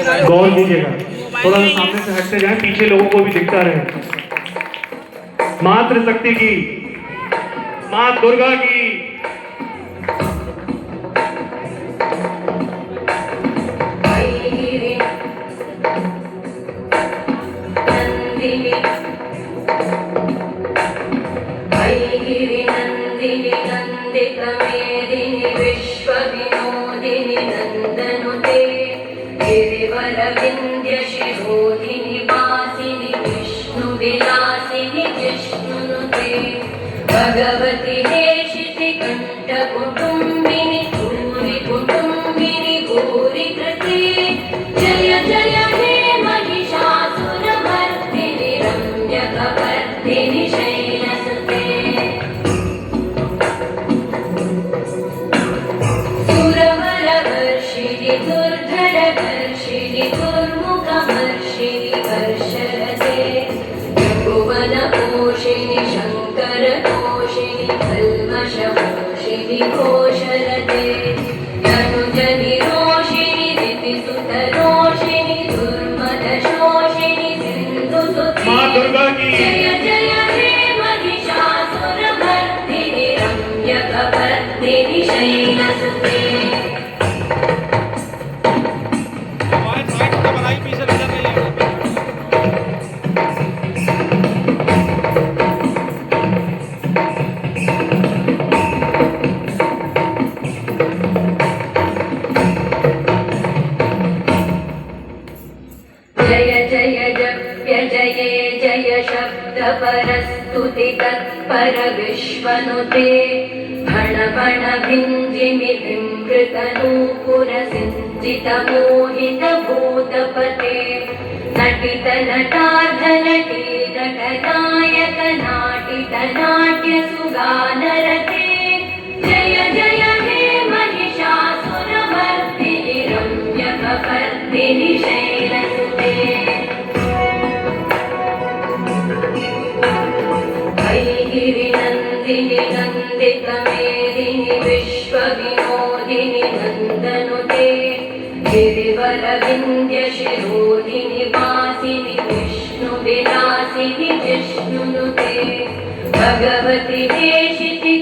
गौर कीजिएगा, थोड़ा सा सामने से हटते जाएं, पीछे लोगों को भी दिखता रहे। मातृ शक्ति की, मां दुर्गा की। नंदिनी नंदित मेदिनी विश्व विनोदिनी नंदनुते गिरिवर विंध्य शिरोधिनी वासिनी विष्णु विलासिनी जिष्णुनुते भगवती हेशिति कंठ कुटुंबिनी भूरि कुटुंबिनी भूरि कृते जय जय हे महिषासुरमर्दिनि रम्यकपर्दिनि शैलसुते सुरवरवर्षिणि दुर्धरवर्षिणि दुर्मुखवर्षिणि वर्षरते भुवनपोषिणि शङ्करतोषिणि कल्मषपोषिणि घोषरते तनुजनिरोषिणि दितिसुतरोषिणि दुर्मदशोषिणि सिन्धुसुते मां दुर्गा की जय जय हे महिषासुरमर्दिनि रम्यकपर्दिनि शैलसुते जय जय जप्य जये जय शब्द परस्तुति तत्पर विश्वनुते भण भण भिञ्जिमि विमृत नूपुर सिञ्चित मोहित भूतपते नटित नटार्ध नटी नटनायक नाटित नाट्य सुगानरते जय जय हे महिषासुरमर्दिनि रम्यकपर्दिनि शैलसुते गिरिनन्दिनि नन्दित मेदिनि विश्व विनोदिनि नन्दनुते गिरिवर विन्ध्य शिरोधिनि वासिनि विष्णु विलासिनि जिष्णुनुते भगवति हेशिति